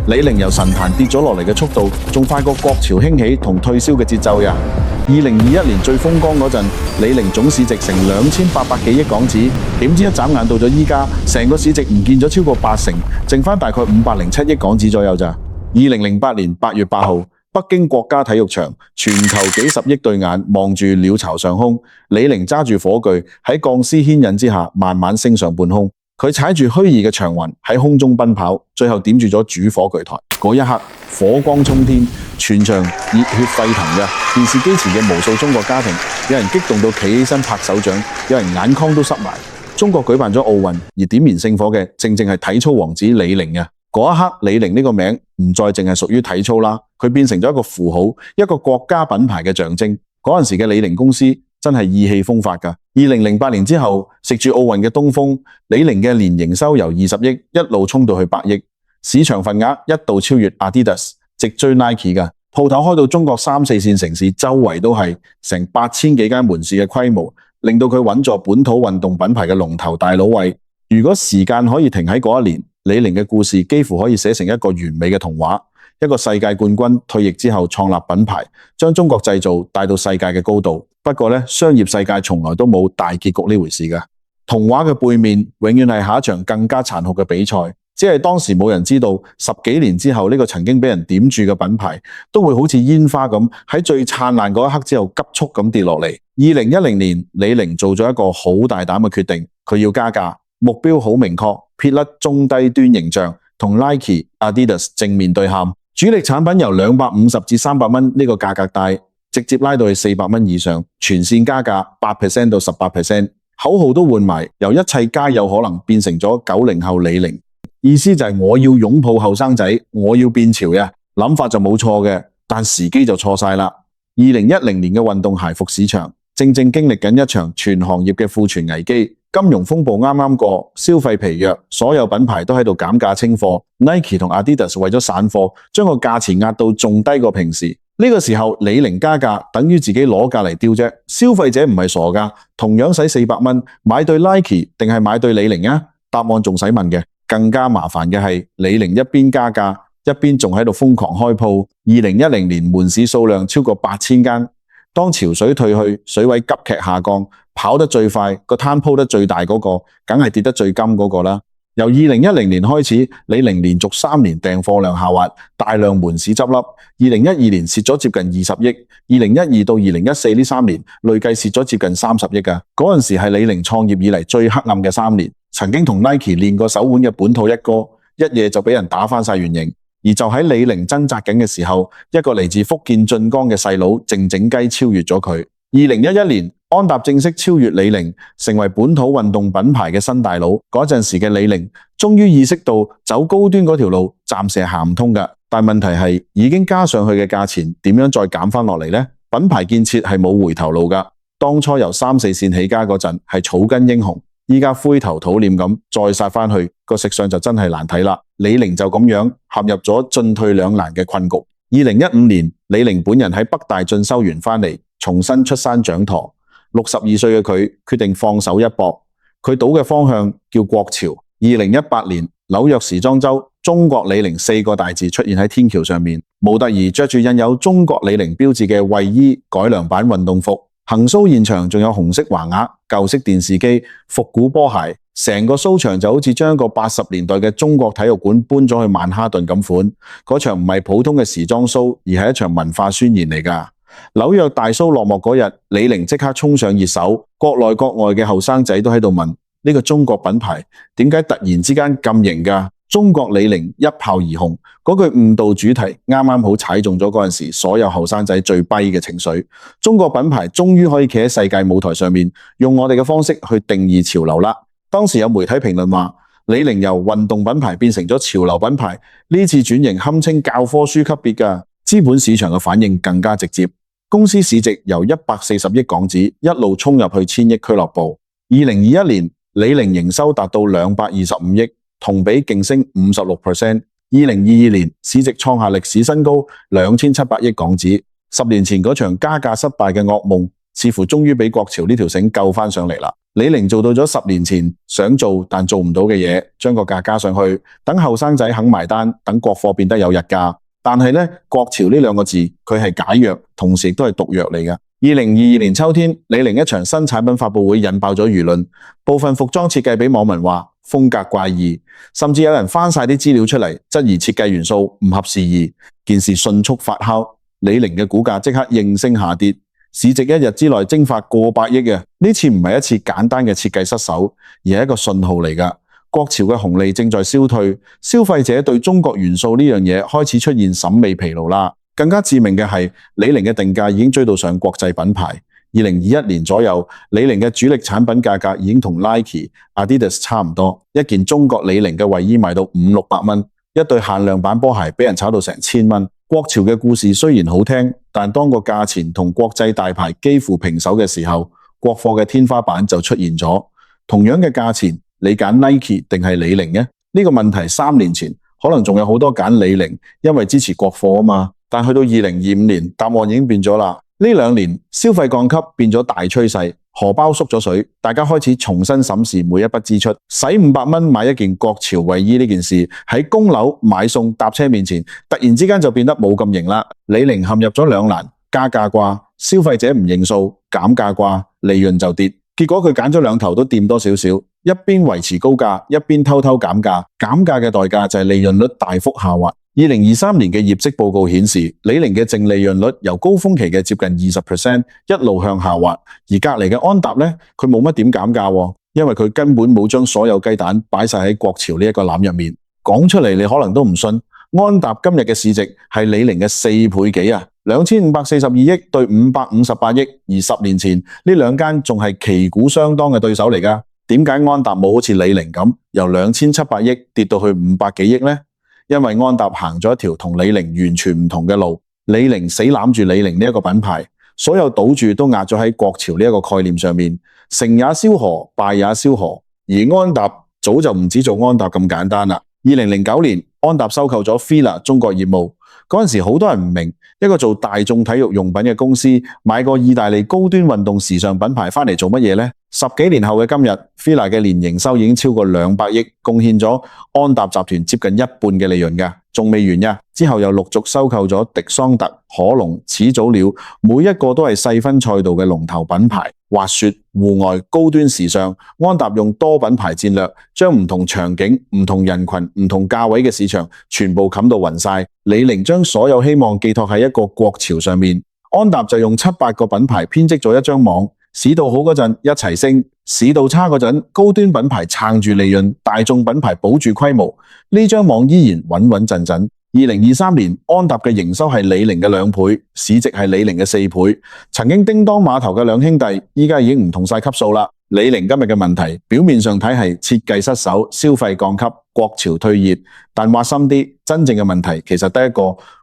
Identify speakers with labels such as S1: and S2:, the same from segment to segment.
S1: 李寧由神壇跌咗落嚟嘅速度，仲快過國潮興起同退燒嘅節奏呀。2021年最風光嗰陣，李寧總市值成2800幾億港紙，點知一眨眼到咗依家，成個市值唔見咗超過80%，剩翻大概507億港紙左右咋。2008年8月8號，北京國家體育場，全球幾十億對眼望住鳥巢上空，李寧揸住火炬喺鋼絲牽引之下慢慢升上半空。佢踩住虛擬嘅長雲喺空中奔跑，最後點住咗主火炬台。嗰一刻火光衝天，全場熱血沸騰嘅。電視機前嘅無數中國家庭，有人激動到企起身拍手掌，有人眼眶都濕埋。中國舉辦咗奧運，而點燃聖火嘅正正係體操王子李寧啊！嗰一刻，李寧呢個名唔再淨係屬於體操啦，佢變成咗一個符號，一個國家品牌嘅象徵。嗰陣時嘅李寧公司真係意氣風發㗎。2008年之後，食住奧運嘅東風，李寧嘅年營收由20億一路衝到去100億，市場份額一度超越 Adidas， 直追 Nike 㗎。鋪頭開到中國3、4線城市，周圍都係成8000幾間門市嘅規模，令到佢穩坐本土運動品牌嘅龍頭大佬位。如果時間可以停喺嗰一年，李寧嘅故事幾乎可以寫成一個完美嘅童話。一個世界冠軍退役之後創立品牌，將中國製造帶到世界嘅高度。不過呢，商業世界從來都冇大結局呢回事㗎。童話嘅背面永遠係下一場更加殘酷嘅比賽。只係當時冇人知道10幾年之後，呢個曾經俾人點住嘅品牌都會好似煙花咁喺最燦爛嗰一刻之後急速咁跌落嚟。2010年，李寧做咗一個好大膽嘅決定，佢要加價，目標好明確，撇甩中低端形象，同 Nike、Adidas 正面對喊。主力產品由250至300蚊呢個價格帶，直接拉到去400蚊以上，全線加價8%到18%，口號都換埋，由一切皆有可能變成咗90後李寧。意思就係我要擁抱後生仔，我要變潮呀。諗法就冇錯嘅，但時機就錯晒啦。2010年嘅運動鞋服市場正正經歷緊一場全行業嘅庫存危機。金融風暴啱啱過，消費疲弱，所有品牌都喺度減價清貨。Nike 同 Adidas 為咗散貨，將個價錢壓到仲低過平時。呢個時候，李寧加價，等於自己攞價嚟丟啫。消費者唔係傻㗎，同樣使400蚊買對 Nike 定係買對李寧啊？答案仲使問嘅。更加麻煩嘅係，李寧一邊加價，一邊仲喺度瘋狂開鋪。2010年門市數量超過8000間。當潮水退去，水位急劇下降，跑得最快，個攤鋪得最大嗰個，梗係跌得最金嗰個啦。由2010年開始，李寧連續3年訂貨量下滑，大量門市執笠。2012年蝕咗接近20億，2012到2014呢3年累計蝕咗接近30億㗎。嗰陣時係李寧創業以嚟最黑暗嘅3年。曾經同 Nike 練過手腕嘅本土一哥，一夜就俾人打返晒原形。而就喺李寧掙扎緊嘅時候，一個嚟自福建晉江嘅細佬靜靜雞超越咗佢。2011年，安踏正式超越李寧，成為本土運動品牌嘅新大佬。嗰陣時嘅李寧，終於意識到走高端嗰條路暫時係行唔通㗎。但問題係已經加上去嘅價錢，點樣再減返落嚟呢？品牌建設係冇回頭路㗎。當初由3、4線起家嗰陣係草根英雄。依家灰頭土臉咁再殺返去，個食相就真係難睇啦。李寧就咁樣陷入咗進退兩難嘅困局。2015年，李寧本人喺北大進修完返嚟，重新出山掌舵。62歲嘅佢決定放手一搏，佢賭嘅方向叫國潮。2018年，紐約時裝周，中國李寧4個大字出現喺天橋上面，模特兒着住印有中國李寧標誌嘅衛衣改良版運動服。行 show 現場仲有紅色橫額、舊式電視機、復古波鞋，成個 show 場就好似將一個80年代嘅中國體育館搬咗去曼哈頓咁款。嗰場唔係普通嘅時裝 show，而係一場文化宣言嚟㗎。紐約大 show 落幕嗰日，李寧即刻衝上熱搜，國內國外嘅後生仔都喺度問：呢個中國品牌點解突然之間咁型㗎？中國李寧一炮而紅，嗰句誤導主題啱啱好踩中咗嗰陣時所有後生仔最跛嘅情緒。中國品牌終於可以企喺世界舞台上面，用我哋嘅方式去定義潮流啦。當時有媒體評論話，李寧由運動品牌變成咗潮流品牌，呢次轉型堪稱教科書級別㗎。資本市場嘅反應更加直接，公司市值由140億港紙一路衝入去1000億俱樂部。2021年，李寧營收達到225億。同比勁升56%。2022年市值創下歷史新高2700億港紙。10年前嗰場加價失敗嘅噩夢，似乎終於俾國潮呢條繩救返上嚟啦。李寧做到咗10年前想做但做唔到嘅嘢，將個價加上去，等後生仔肯埋單，等國貨變得有日價。但係呢，國潮呢兩個字，佢係解藥，同時亦都係毒藥嚟㗎。2022年秋天，李寧一場新產品發佈會引爆咗輿論，部分服裝設計俾網民話風格怪異，甚至有人翻晒啲資料出嚟，質疑設計元素唔合時宜。件事迅速發酵，李寧嘅股價即刻應聲下跌。市值一日之內蒸發過百億嘅，呢次唔係一次簡單嘅設計失手，而係一個信號嚟㗎。國潮嘅紅利正在消退，消費者對中國元素呢樣嘢開始出現審美疲勞啦。更加致命嘅係，李寧嘅定價已經追到上國際品牌。2021年左右，李寧嘅主力產品價格已經同 Nike、Adidas 差唔多，一件中國李寧嘅衛衣賣到500-600蚊，一對限量版波鞋俾人炒到成1000蚊。國潮嘅故事雖然好聽，但當個價錢同國際大牌幾乎平手嘅時候，國貨嘅天花板就出現咗。同樣嘅價錢，你揀 Nike 定係李寧呢？呢個問題3年前可能仲有好多揀李寧，因為支持國貨啊嘛。但去到2025年，答案已經變咗啦。呢2年消費降級變咗大趨勢，荷包縮咗水，大家開始重新審視每一筆支出。使500蚊買一件國潮衛衣呢件事，喺供樓、買餸、搭車面前，突然之間就變得冇咁型啦。李寧陷入咗兩難，加價啩，消費者唔認數；減價啩，利潤就跌。結果佢揀咗兩頭都掂多少少，一邊維持高價，一邊偷偷減價。減價嘅代價就係利潤率大幅下滑。2023年嘅業績報告顯示，李寧嘅淨利潤率由高峰期嘅接近20%一路向下滑，而隔籬嘅安踏呢，佢冇乜點減價，因為佢根本冇將所有雞蛋擺晒喺國潮呢一個籃入面。講出嚟你可能都唔信，安踏今日嘅市值係李寧嘅4倍幾啊，2542億對558億，而10年前呢兩間仲係旗鼓相當嘅對手嚟㗎。點解安踏冇好似李寧咁由2700億跌到去500幾億呢？因為安踏行咗一條同李寧完全唔同嘅路，李寧死攬住李寧呢一個品牌，所有賭注都壓咗喺國潮呢一個概念上面，成也蕭何，敗也蕭何。而安踏早就唔止做安踏咁簡單啦。2009年，安踏收購咗 Fila 中國業務，嗰陣時好多人唔明，一個做大眾體育用品嘅公司買個意大利高端運動時尚品牌翻嚟做乜嘢呢？10幾年後嘅今日 ，Fila 嘅年營收已經超過200億，貢獻咗安踏集團接近一半嘅利潤㗎，仲未完呀！之後又陸續收購咗迪桑特、可隆、始祖鳥，每一個都係細分賽道嘅龍頭品牌。滑雪、戶外、高端時尚，安踏用多品牌戰略，將唔同場景、唔同人群、唔同價位嘅市場全部冚到暈晒。李寧將所有希望寄託喺一個國潮上面，安踏就用7-8個品牌編織咗一張網。市道好嗰陣一齊升，市道差嗰陣高端品牌撐住利潤，大眾品牌保住規模，呢張網依然穩穩陣陣。2023年，安踏嘅營收係李寧嘅2倍，市值係李寧嘅4倍。曾經叮當碼頭嘅兩兄弟，依家已經唔同晒級數啦。李寧今日嘅問題，表面上睇係設計失手、消費降級、國潮退熱，但挖深啲，真正嘅問題其實得一個，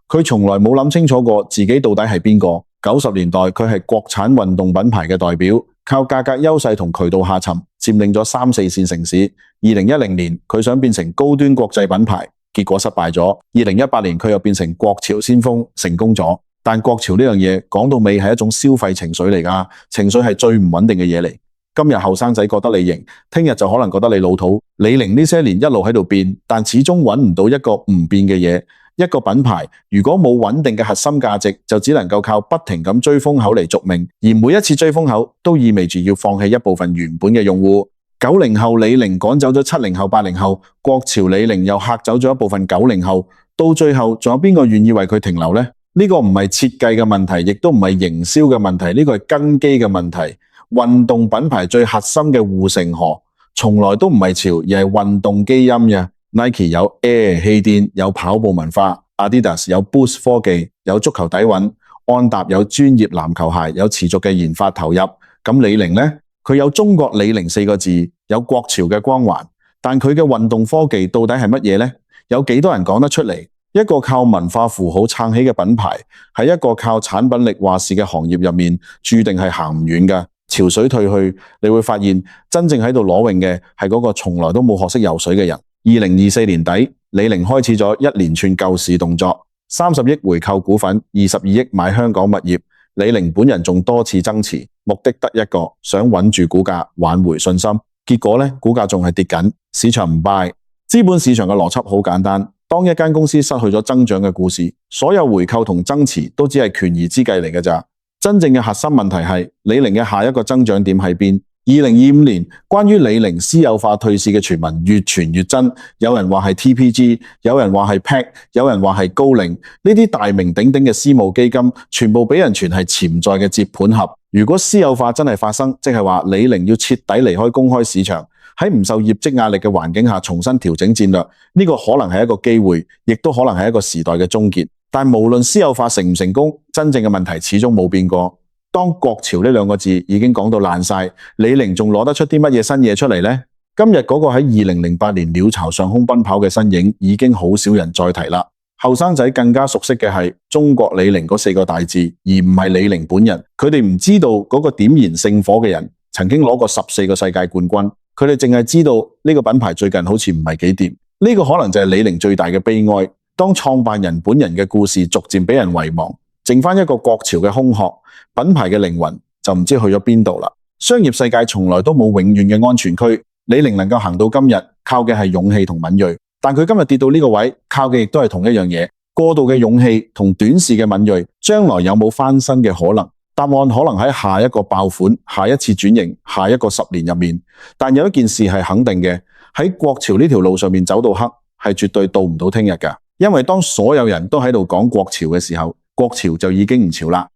S1: 佢從來冇諗清楚過自己到底係邊個。90年代佢係國產運動品牌嘅代表，靠價格優勢同渠道下沉，佔領咗3、4線城市。2010年佢想變成高端國際品牌，結果失敗咗。2018年佢又變成國潮先鋒，成功咗。但國潮呢樣嘢講到尾係一種消費情緒嚟㗎，情緒係最唔穩定嘅嘢嚟。今日後生仔覺得你型，聽日就可能覺得你老土。李寧呢些年一路喺度變，但始終揾唔到一個唔變嘅嘢。一個品牌如果冇穩定嘅核心價值，就只能夠靠不停咁追風口嚟續命，而每一次追風口都意味住要放棄一部分原本嘅用戶。90後李寧趕走咗70後、80後，國潮李寧又嚇走咗一部分90後，到最後仲有邊個願意為佢停留呢？呢個唔係設計嘅問題，亦都唔係營銷嘅問題，呢個係根基嘅問題。運動品牌最核心嘅護城河，從來都唔係潮，而係運動基因嘅。Nike 有 Air 氣墊，有跑步文化 ；Adidas 有 Boost 科技，有足球底蘊；安踏有專業籃球鞋，有持續嘅研發投入。咁李寧呢？佢有中國李寧4個字，有國潮嘅光環，但佢嘅運動科技到底係乜嘢呢？有幾多人講得出嚟？一個靠文化符號撐起嘅品牌，喺一個靠產品力話事嘅行業入面，注定係行唔遠㗎。潮水退去，你會發現真正喺度裸泳嘅係嗰個從來都冇學識游水嘅人。2024年底，李寧開始咗一連串救市動作，30億回購股份，22億買香港物業。李寧本人仲多次增持，目的得一個，想穩住股價，挽回信心。結果呢，股價仲係跌緊，市場唔 buy。資本市場嘅邏輯好簡單，當一間公司失去咗增長嘅故事，所有回購同增持都只係權宜之計嚟嘅咋。真正嘅核心問題係李寧嘅下一個增長點喺邊？2025年關於李寧私有化退市嘅傳聞越傳越真，有人話係 TPG， 有人話係 PAC， 有人話係高瓴，呢啲大名鼎鼎嘅私募基金，全部俾人傳係潛在嘅接盤俠。如果私有化真係發生，即係話李寧要徹底離開公開市場，喺唔受業績壓力嘅環境下重新調整戰略，呢個可能係一個機會，亦都可能係一個時代嘅終結。但無論私有化成唔成功，真正嘅問題始終冇變過。當國潮呢兩個字已經講到爛晒，李寧仲攞得出啲乜嘢新嘢出嚟呢？今日嗰個喺2008年鳥巢上空奔跑嘅身影已經好少人再提啦。後生仔更加熟悉嘅係中國李寧嗰4個大字，而唔係李寧本人。佢哋唔知道嗰個點燃聖火嘅人曾經攞過14個世界冠軍，佢哋淨係知道呢個品牌最近好似唔係幾掂。呢個可能就係李寧最大嘅悲哀。當創辦人本人嘅故事逐漸俾人遺忘，剩翻一個國潮嘅空殼，品牌嘅靈魂就唔知去咗邊度啦。商業世界從來都冇永遠嘅安全區，李寧能夠行到今日，靠嘅係勇氣同敏銳。但佢今日跌到呢個位，靠嘅亦都係同一樣嘢，過度嘅勇氣同短視嘅敏銳，將來有冇翻身嘅可能？答案可能喺下一個爆款、下一次轉型、下一個10年入面。但有一件事係肯定嘅，喺國潮呢條路上面走到黑，係絕對到唔到聽日㗎。因為當所有人都喺度講國潮嘅時候，國潮就已經唔潮啦。